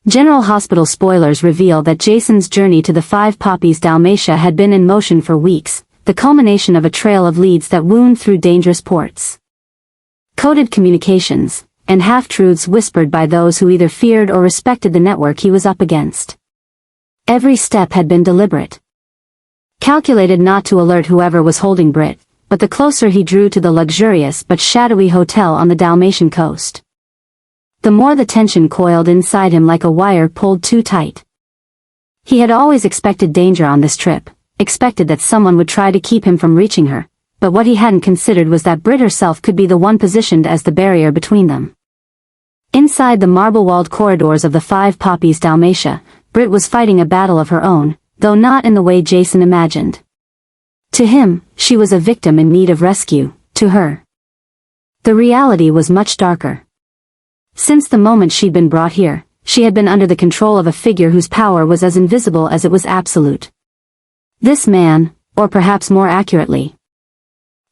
General Hospital Spoilers reveal that Jason's journey to the Five Poppies Dalmatia had been in motion for weeks, the culmination of a trail of leads that wound through dangerous ports. Coded communications, and half-truths whispered by those who either feared or respected the network he was up against. Every step had been deliberate. Calculated not to alert whoever was holding Britt, but the closer he drew to the luxurious but shadowy hotel on the Dalmatian coast, the more the tension coiled inside him like a wire pulled too tight. He had always expected danger on this trip, expected that someone would try to keep him from reaching her, but what he hadn't considered was that Britt herself could be the one positioned as the barrier between them. Inside the marble-walled corridors of the Five Poppies Dalmatia, Britt was fighting a battle of her own, though not in the way Jason imagined. To him, she was a victim in need of rescue. To her, the reality was much darker. Since the moment she'd been brought here, she had been under the control of a figure whose power was as invisible as it was absolute. This man, or perhaps more accurately,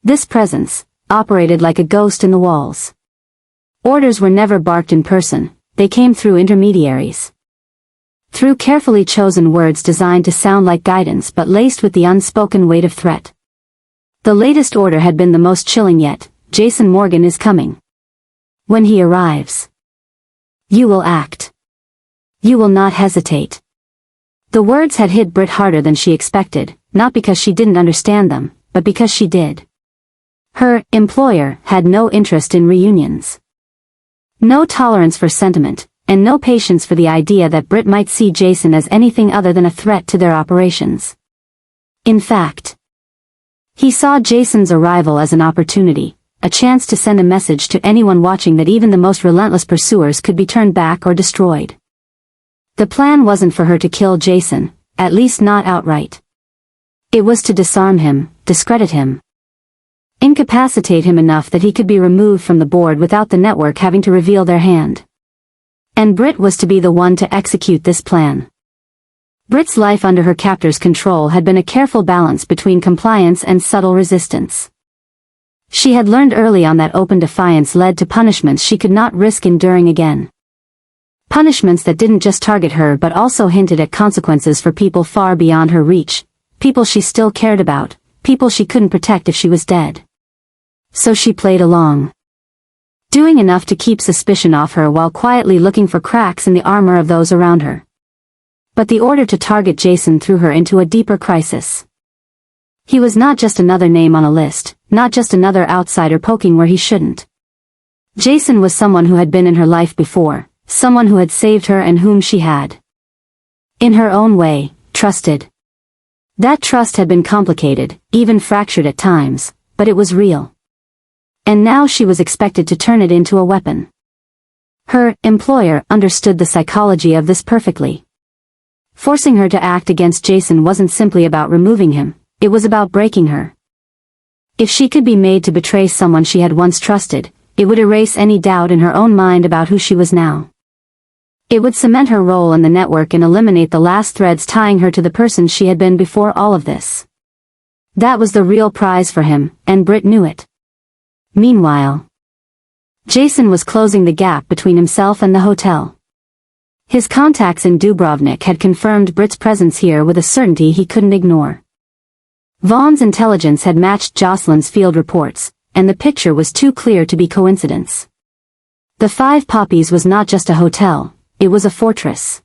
this presence, operated like a ghost in the walls. Orders were never barked in person, they came through intermediaries. Through carefully chosen words designed to sound like guidance but laced with the unspoken weight of threat. The latest order had been the most chilling yet: Jason Morgan is coming. When he arrives, you will act. You will not hesitate. The words had hit Britt harder than she expected, not because she didn't understand them, but because she did. Her employer had no interest in reunions. No tolerance for sentiment, and no patience for the idea that Britt might see Jason as anything other than a threat to their operations. In fact, he saw Jason's arrival as an opportunity, a chance to send a message to anyone watching that even the most relentless pursuers could be turned back or destroyed. The plan wasn't for her to kill Jason, at least not outright. It was to disarm him, discredit him, incapacitate him enough that he could be removed from the board without the network having to reveal their hand. And Britt was to be the one to execute this plan. Britt's life under her captor's control had been a careful balance between compliance and subtle resistance. She had learned early on that open defiance led to punishments she could not risk enduring again. Punishments that didn't just target her but also hinted at consequences for people far beyond her reach, people she still cared about, people she couldn't protect if she was dead. So she played along, doing enough to keep suspicion off her while quietly looking for cracks in the armor of those around her. But the order to target Jason threw her into a deeper crisis. He was not just another name on a list, not just another outsider poking where he shouldn't. Jason was someone who had been in her life before, someone who had saved her and whom she had, in her own way, trusted. That trust had been complicated, even fractured at times, but it was real. And now she was expected to turn it into a weapon. Her employer understood the psychology of this perfectly. Forcing her to act against Jason wasn't simply about removing him, it was about breaking her. If she could be made to betray someone she had once trusted, it would erase any doubt in her own mind about who she was now. It would cement her role in the network and eliminate the last threads tying her to the person she had been before all of this. That was the real prize for him, and Britt knew it. Meanwhile, Jason was closing the gap between himself and the hotel. His contacts in Dubrovnik had confirmed Britt's presence here with a certainty he couldn't ignore. Vaughn's intelligence had matched Jocelyn's field reports, and the picture was too clear to be coincidence. The Five Poppies was not just a hotel, it was a fortress.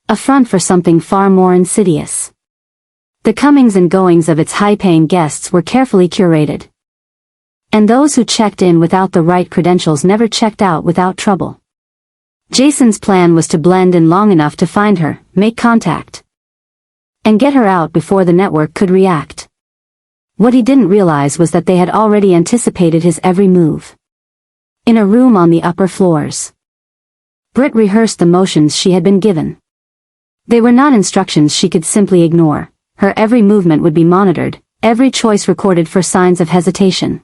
A front for something far more insidious. The comings and goings of its high-paying guests were carefully curated. And those who checked in without the right credentials never checked out without trouble. Jason's plan was to blend in long enough to find her, make contact, and get her out before the network could react. What he didn't realize was that they had already anticipated his every move. In a room on the upper floors, Britt rehearsed the motions she had been given. They were not instructions she could simply ignore. Her every movement would be monitored, every choice recorded for signs of hesitation.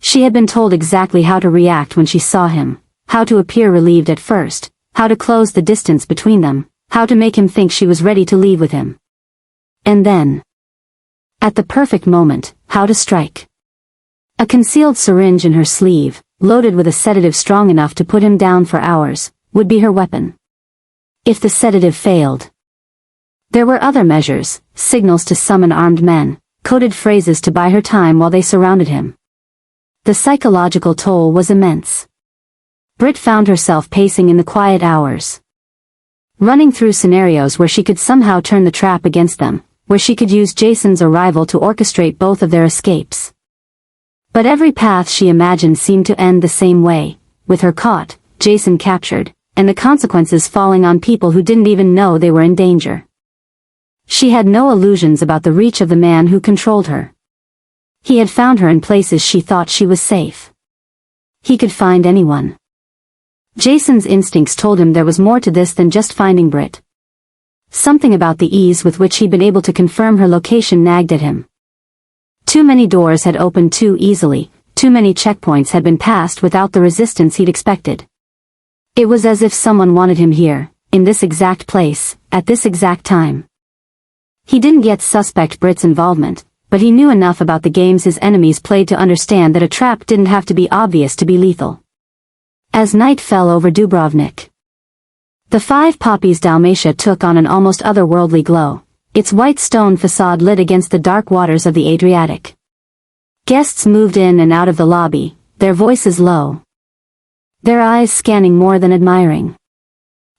She had been told exactly how to react when she saw him, how to appear relieved at first, how to close the distance between them, how to make him think she was ready to leave with him. And then, at the perfect moment, how to strike. A concealed syringe in her sleeve, loaded with a sedative strong enough to put him down for hours, would be her weapon. If the sedative failed. There were other measures, signals to summon armed men, coded phrases to buy her time while they surrounded him. The psychological toll was immense. Britt found herself pacing in the quiet hours, running through scenarios where she could somehow turn the trap against them, where she could use Jason's arrival to orchestrate both of their escapes. But every path she imagined seemed to end the same way, with her caught, Jason captured, and the consequences falling on people who didn't even know they were in danger. She had no illusions about the reach of the man who controlled her. He had found her in places she thought she was safe. He could find anyone. Jason's instincts told him there was more to this than just finding Britt. Something about the ease with which he'd been able to confirm her location nagged at him. Too many doors had opened too easily, too many checkpoints had been passed without the resistance he'd expected. It was as if someone wanted him here, in this exact place, at this exact time. He didn't yet suspect Britt's involvement, but he knew enough about the games his enemies played to understand that a trap didn't have to be obvious to be lethal. As night fell over Dubrovnik, the 5 Poppies Dalmatia took on an almost otherworldly glow, its white stone facade lit against the dark waters of the Adriatic. Guests moved in and out of the lobby, their voices low, their eyes scanning more than admiring.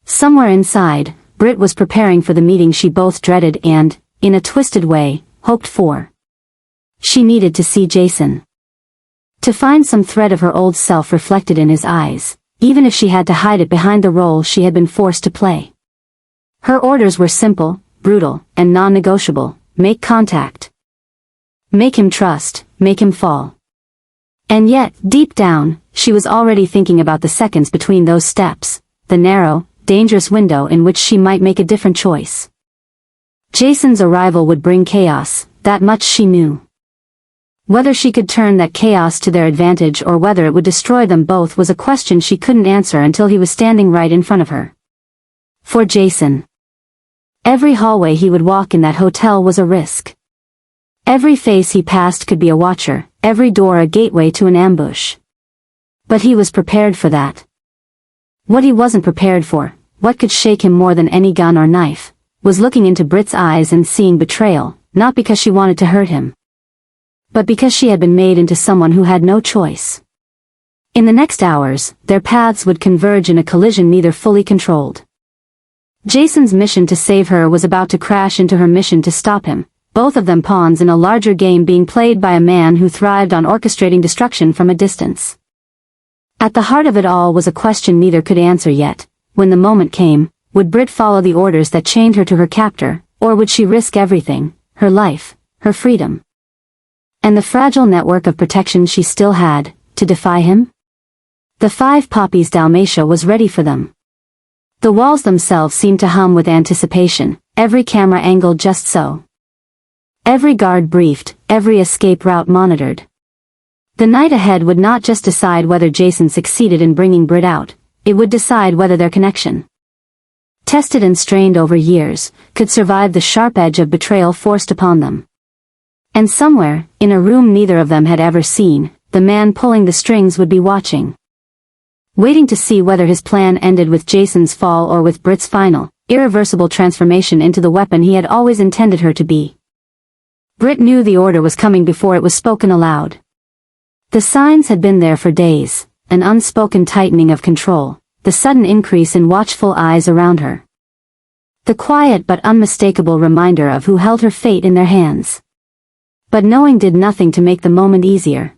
Somewhere inside, Britt was preparing for the meeting she both dreaded and, in a twisted way, hoped for. She needed to see Jason. To find some thread of her old self reflected in his eyes, even if she had to hide it behind the role she had been forced to play. Her orders were simple, brutal, and non-negotiable: make contact. Make him trust, make him fall. And yet, deep down, she was already thinking about the seconds between those steps, the narrow, dangerous window in which she might make a different choice. Jason's arrival would bring chaos, that much she knew. Whether she could turn that chaos to their advantage or whether it would destroy them both was a question she couldn't answer until he was standing right in front of her. For Jason, every hallway he would walk in that hotel was a risk. Every face he passed could be a watcher, every door a gateway to an ambush. But he was prepared for that. What he wasn't prepared for, what could shake him more than any gun or knife, was looking into Britt's eyes and seeing betrayal, not because she wanted to hurt him, but because she had been made into someone who had no choice. In the next hours, their paths would converge in a collision neither fully controlled. Jason's mission to save her was about to crash into her mission to stop him, both of them pawns in a larger game being played by a man who thrived on orchestrating destruction from a distance. At the heart of it all was a question neither could answer yet. When the moment came, would Britt follow the orders that chained her to her captor, or would she risk everything, her life, her freedom, and the fragile network of protection she still had, to defy him? The 5 Poppies Dalmatia was ready for them. The walls themselves seemed to hum with anticipation, every camera angled just so. Every guard briefed, every escape route monitored. The night ahead would not just decide whether Jason succeeded in bringing Britt out, it would decide whether their connection, tested and strained over years, could survive the sharp edge of betrayal forced upon them. And somewhere, in a room neither of them had ever seen, the man pulling the strings would be watching, waiting to see whether his plan ended with Jason's fall or with Britt's final, irreversible transformation into the weapon he had always intended her to be. Britt knew the order was coming before it was spoken aloud. The signs had been there for days, an unspoken tightening of control, the sudden increase in watchful eyes around her. The quiet but unmistakable reminder of who held her fate in their hands. But knowing did nothing to make the moment easier.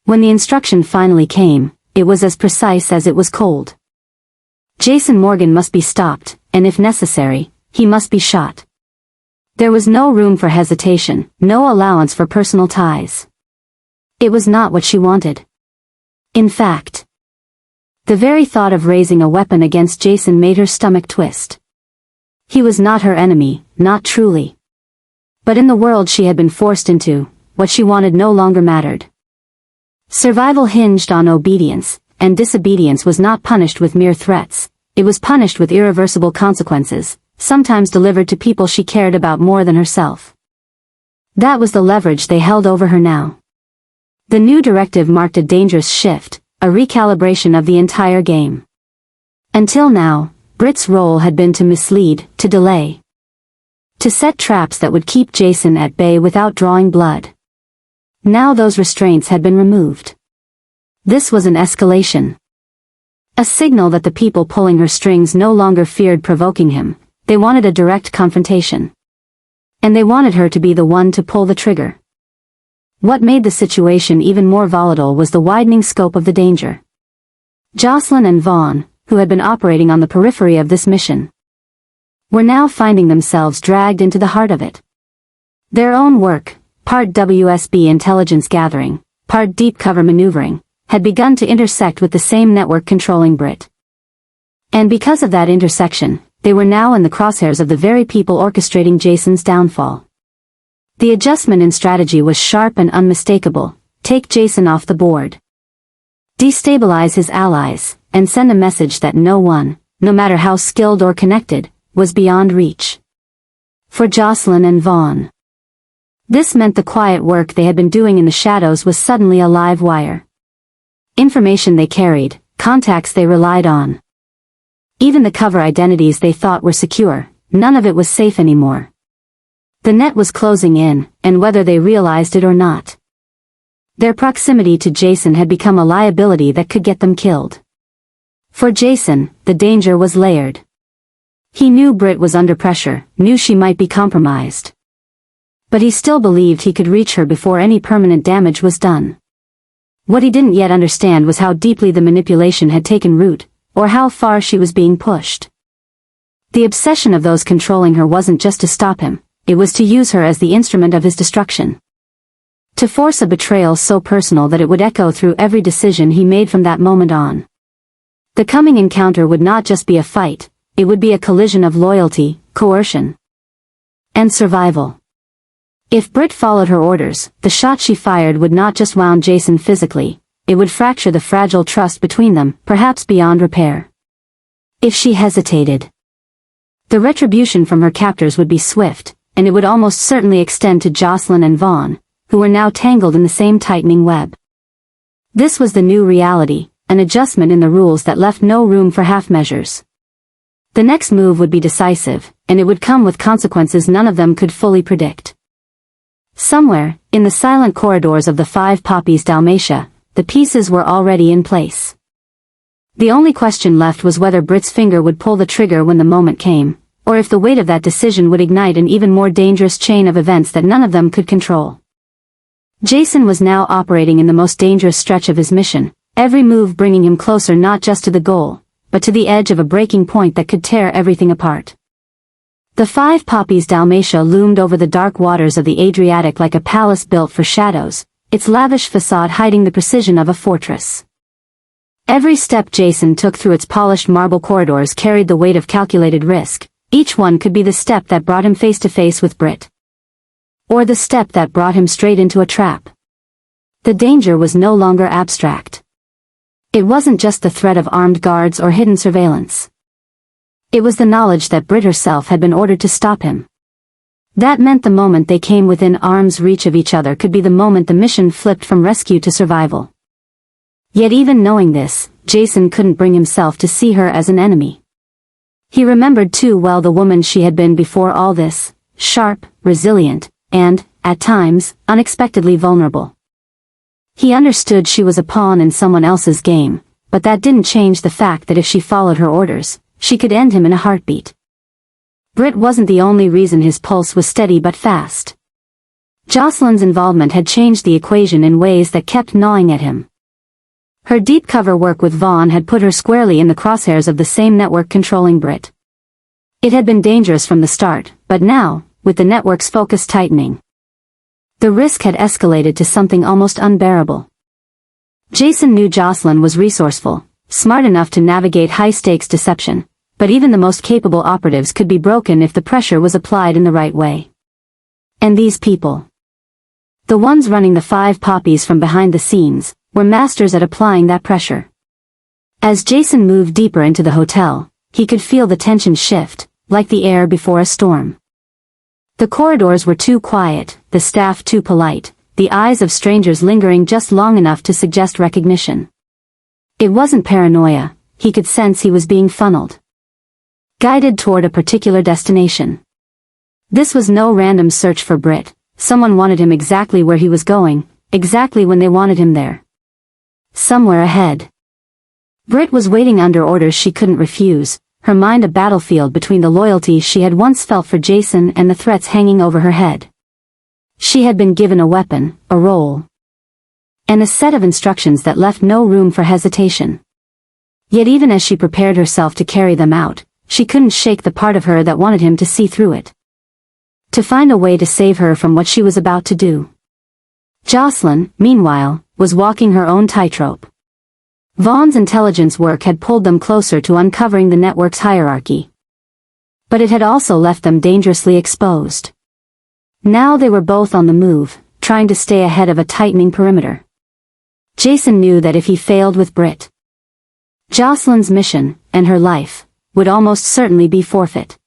When the instruction finally came, it was as precise as it was cold. Jason Morgan must be stopped, and if necessary, he must be shot. There was no room for hesitation, no allowance for personal ties. It was not what she wanted. In fact, the very thought of raising a weapon against Jason made her stomach twist. He was not her enemy, not truly. But in the world she had been forced into, what she wanted no longer mattered. Survival hinged on obedience, and disobedience was not punished with mere threats, it was punished with irreversible consequences, sometimes delivered to people she cared about more than herself. That was the leverage they held over her now. The new directive marked a dangerous shift, a recalibration of the entire game. Until now, Britt's role had been to mislead, to delay. To set traps that would keep Jason at bay without drawing blood. Now those restraints had been removed. This was an escalation. A signal that the people pulling her strings no longer feared provoking him. They wanted a direct confrontation. And they wanted her to be the one to pull the trigger. What made the situation even more volatile was the widening scope of the danger. Jocelyn and Vaughn, who had been operating on the periphery of this mission, were now finding themselves dragged into the heart of it. Their own work, part WSB intelligence gathering, part deep cover maneuvering, had begun to intersect with the same network controlling Britt. And because of that intersection, they were now in the crosshairs of the very people orchestrating Jason's downfall. The adjustment in strategy was sharp and unmistakable: take Jason off the board. Destabilize his allies, and send a message that no one, no matter how skilled or connected, was beyond reach. For Jocelyn and Vaughn, this meant the quiet work they had been doing in the shadows was suddenly a live wire. Information they carried, contacts they relied on. Even the cover identities they thought were secure, none of it was safe anymore. The net was closing in, and whether they realized it or not, their proximity to Jason had become a liability that could get them killed. For Jason, the danger was layered. He knew Britt was under pressure, knew she might be compromised. But he still believed he could reach her before any permanent damage was done. What he didn't yet understand was how deeply the manipulation had taken root, or how far she was being pushed. The obsession of those controlling her wasn't just to stop him, it was to use her as the instrument of his destruction. To force a betrayal so personal that it would echo through every decision he made from that moment on. The coming encounter would not just be a fight, it would be a collision of loyalty, coercion, and survival. If Britt followed her orders, the shot she fired would not just wound Jason physically, it would fracture the fragile trust between them, perhaps beyond repair. If she hesitated, the retribution from her captors would be swift, and it would almost certainly extend to Jocelyn and Vaughn, who were now tangled in the same tightening web. This was the new reality, an adjustment in the rules that left no room for half measures. The next move would be decisive, and it would come with consequences none of them could fully predict. Somewhere, in the silent corridors of the 5 Poppies Dalmatia, the pieces were already in place. The only question left was whether Britt's finger would pull the trigger when the moment came, or if the weight of that decision would ignite an even more dangerous chain of events that none of them could control. Jason was now operating in the most dangerous stretch of his mission, every move bringing him closer not just to the goal, but to the edge of a breaking point that could tear everything apart. The 5 Poppies Dalmatia loomed over the dark waters of the Adriatic like a palace built for shadows, its lavish facade hiding the precision of a fortress. Every step Jason took through its polished marble corridors carried the weight of calculated risk. Each one could be the step that brought him face to face with Britt, or the step that brought him straight into a trap. The danger was no longer abstract. It wasn't just the threat of armed guards or hidden surveillance. It was the knowledge that Britt herself had been ordered to stop him. That meant the moment they came within arm's reach of each other could be the moment the mission flipped from rescue to survival. Yet even knowing this, Jason couldn't bring himself to see her as an enemy. He remembered too well the woman she had been before all this, sharp, resilient, and, at times, unexpectedly vulnerable. He understood she was a pawn in someone else's game, but that didn't change the fact that if she followed her orders, she could end him in a heartbeat. Britt wasn't the only reason his pulse was steady but fast. Jocelyn's involvement had changed the equation in ways that kept gnawing at him. Her deep cover work with Vaughn had put her squarely in the crosshairs of the same network controlling Britt. It had been dangerous from the start, but now, with the network's focus tightening, the risk had escalated to something almost unbearable. Jason knew Jocelyn was resourceful, smart enough to navigate high-stakes deception, but even the most capable operatives could be broken if the pressure was applied in the right way. And these people, the ones running the 5 Poppies from behind the scenes, were masters at applying that pressure. As Jason moved deeper into the hotel, he could feel the tension shift, like the air before a storm. The corridors were too quiet, the staff too polite, the eyes of strangers lingering just long enough to suggest recognition. It wasn't paranoia, he could sense he was being funneled. guided toward a particular destination. This was no random search for Britt. Someone wanted him exactly where he was going, exactly when they wanted him there. Somewhere ahead. Britt was waiting under orders she couldn't refuse, her mind a battlefield between the loyalty she had once felt for Jason and the threats hanging over her head. She had been given a weapon, a role, and a set of instructions that left no room for hesitation. Yet even as she prepared herself to carry them out, she couldn't shake the part of her that wanted him to see through it. To find a way to save her from what she was about to do. Jocelyn, meanwhile, was walking her own tightrope. Vaughn's intelligence work had pulled them closer to uncovering the network's hierarchy. But it had also left them dangerously exposed. Now they were both on the move, trying to stay ahead of a tightening perimeter. Jason knew that if he failed with Britt, Jocelyn's mission, and her life, would almost certainly be forfeit.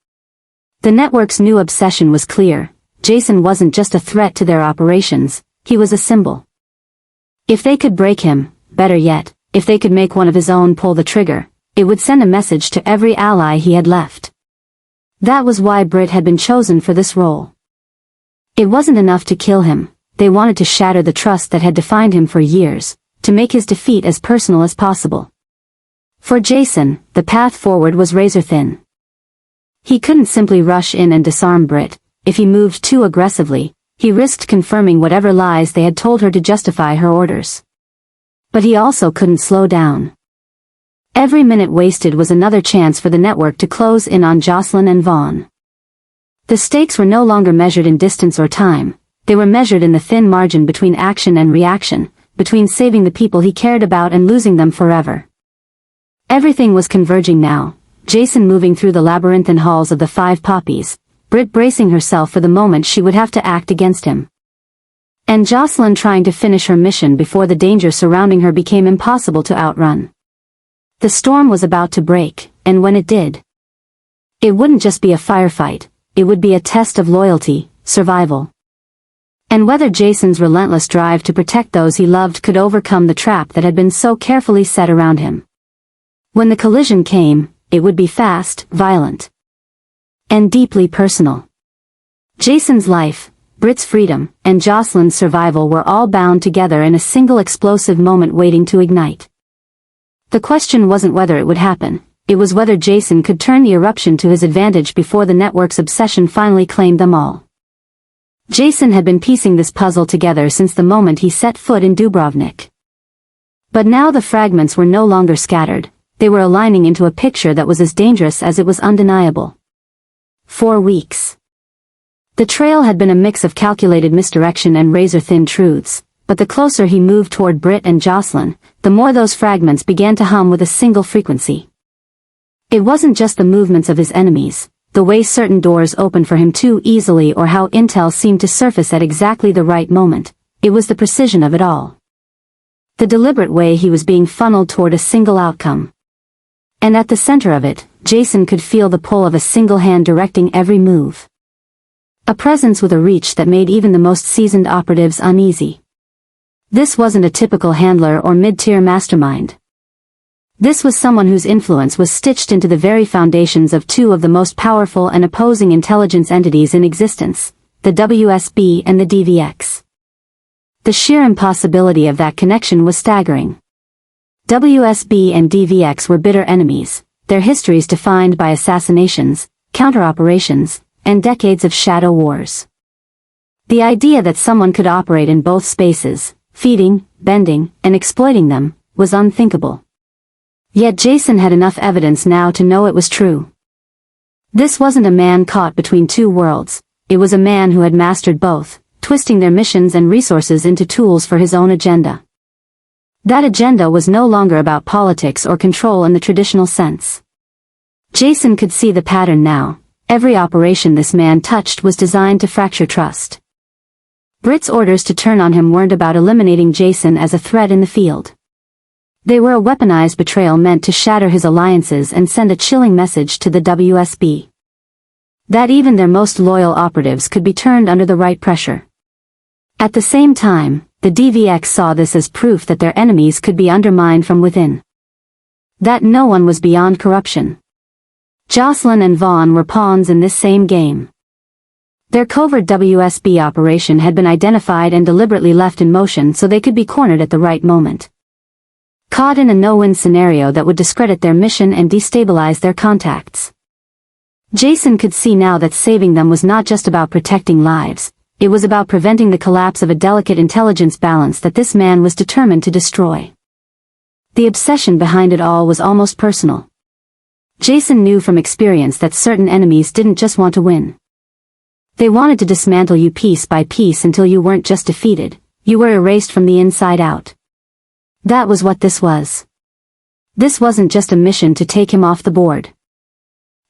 The network's new obsession was clear. Jason wasn't just a threat to their operations, he was a symbol. If they could break him, better yet, if they could make one of his own pull the trigger, it would send a message to every ally he had left. That was why Britt had been chosen for this role. It wasn't enough to kill him, they wanted to shatter the trust that had defined him for years, to make his defeat as personal as possible. For Jason, the path forward was razor-thin. He couldn't simply rush in and disarm Britt. If he moved too aggressively, he risked confirming whatever lies they had told her to justify her orders. But he also couldn't slow down. Every minute wasted was another chance for the network to close in on Jocelyn and Vaughn. The stakes were no longer measured in distance or time, they were measured in the thin margin between action and reaction, between saving the people he cared about and losing them forever. Everything was converging now. Jason moving through the labyrinthine halls of the Five Poppies, Britt bracing herself for the moment she would have to act against him. And Jocelyn trying to finish her mission before the danger surrounding her became impossible to outrun. The storm was about to break, and when it did, it wouldn't just be a firefight, it would be a test of loyalty, survival. And whether Jason's relentless drive to protect those he loved could overcome the trap that had been so carefully set around him. When the collision came, it would be fast, violent, and deeply personal. Jason's life, Britt's freedom, and Jocelyn's survival were all bound together in a single explosive moment waiting to ignite. The question wasn't whether it would happen, it was whether Jason could turn the eruption to his advantage before the network's obsession finally claimed them all. Jason had been piecing this puzzle together since the moment he set foot in Dubrovnik. But now the fragments were no longer scattered. They were aligning into a picture that was as dangerous as it was undeniable. 4 weeks. The trail had been a mix of calculated misdirection and razor-thin truths, but the closer he moved toward Britt and Jocelyn, the more those fragments began to hum with a single frequency. It wasn't just the movements of his enemies, the way certain doors opened for him too easily or how intel seemed to surface at exactly the right moment, it was the precision of it all. The deliberate way he was being funneled toward a single outcome. And at the center of it, Jason could feel the pull of a single hand directing every move. A presence with a reach that made even the most seasoned operatives uneasy. This wasn't a typical handler or mid-tier mastermind. This was someone whose influence was stitched into the very foundations of two of the most powerful and opposing intelligence entities in existence, the WSB and the DVX. The sheer impossibility of that connection was staggering. WSB and DVX were bitter enemies, their histories defined by assassinations, counter-operations, and decades of shadow wars. The idea that someone could operate in both spaces, feeding, bending, and exploiting them, was unthinkable. Yet Jason had enough evidence now to know it was true. This wasn't a man caught between two worlds, it was a man who had mastered both, twisting their missions and resources into tools for his own agenda. That agenda was no longer about politics or control in the traditional sense. Jason could see the pattern now. Every operation this man touched was designed to fracture trust. Britt's orders to turn on him weren't about eliminating Jason as a threat in the field. They were a weaponized betrayal meant to shatter his alliances and send a chilling message to the WSB. That even their most loyal operatives could be turned under the right pressure. At the same time, the DVX saw this as proof that their enemies could be undermined from within. That no one was beyond corruption. Jocelyn and Vaughn were pawns in this same game. Their covert WSB operation had been identified and deliberately left in motion so they could be cornered at the right moment. Caught in a no-win scenario that would discredit their mission and destabilize their contacts. Jason could see now that saving them was not just about protecting lives, it was about preventing the collapse of a delicate intelligence balance that this man was determined to destroy. The obsession behind it all was almost personal. Jason knew from experience that certain enemies didn't just want to win. They wanted to dismantle you piece by piece until you weren't just defeated, you were erased from the inside out. That was what this was. This wasn't just a mission to take him off the board.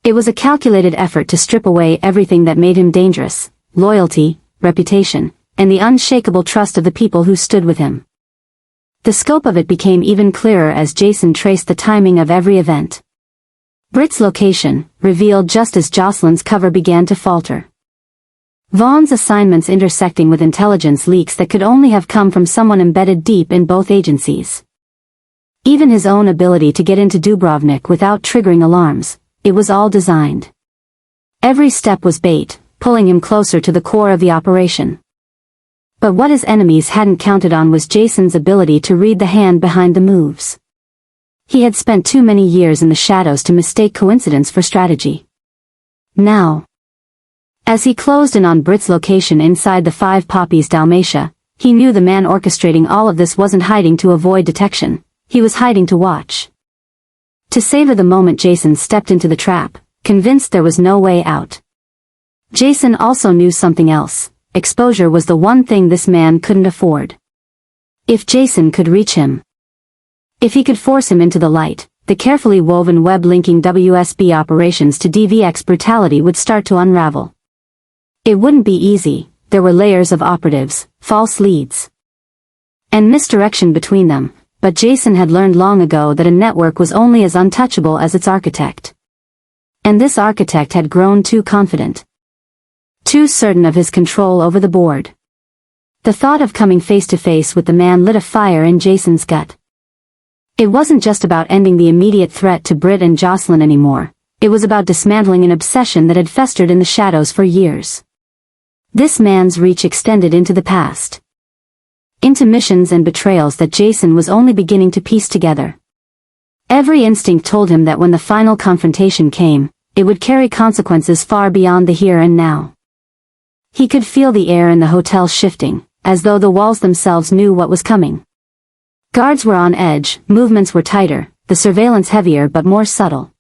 It was a calculated effort to strip away everything that made him dangerous, loyalty, reputation, and the unshakable trust of the people who stood with him. The scope of it became even clearer as Jason traced the timing of every event. Britt's location, revealed just as Jocelyn's cover began to falter. Vaughn's assignments intersecting with intelligence leaks that could only have come from someone embedded deep in both agencies. Even his own ability to get into Dubrovnik without triggering alarms, it was all designed. Every step was bait, pulling him closer to the core of the operation. But what his enemies hadn't counted on was Jason's ability to read the hand behind the moves. He had spent too many years in the shadows to mistake coincidence for strategy. Now, as he closed in on Britt's location inside the 5 Poppies Dalmatia, he knew the man orchestrating all of this wasn't hiding to avoid detection, he was hiding to watch. To savor the moment Jason stepped into the trap, convinced there was no way out. Jason also knew something else, exposure was the one thing this man couldn't afford. If Jason could reach him, if he could force him into the light, the carefully woven web linking WSB operations to DVX brutality would start to unravel. It wouldn't be easy, there were layers of operatives, false leads, and misdirection between them, but Jason had learned long ago that a network was only as untouchable as its architect. And this architect had grown too confident. Too certain of his control over the board. The thought of coming face to face with the man lit a fire in Jason's gut. It wasn't just about ending the immediate threat to Britt and Jocelyn anymore, it was about dismantling an obsession that had festered in the shadows for years. This man's reach extended into the past. Into missions and betrayals that Jason was only beginning to piece together. Every instinct told him that when the final confrontation came, it would carry consequences far beyond the here and now. He could feel the air in the hotel shifting, as though the walls themselves knew what was coming. Guards were on edge, movements were tighter, the surveillance heavier but more subtle.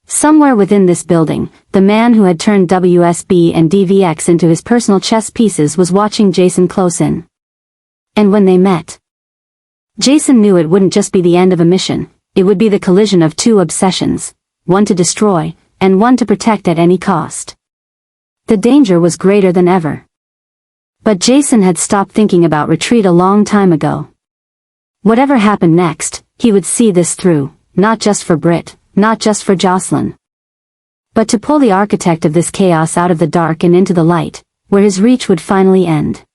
Somewhere within this building, the man who had turned WSB and DVX into his personal chess pieces was watching Jason close in. And when they met, Jason knew it wouldn't just be the end of a mission, it would be the collision of 2 obsessions, one to destroy, and one to protect at any cost. The danger was greater than ever. But Jason had stopped thinking about retreat a long time ago. Whatever happened next, he would see this through, not just for Britt, not just for Jocelyn, but to pull the architect of this chaos out of the dark and into the light, where his reach would finally end.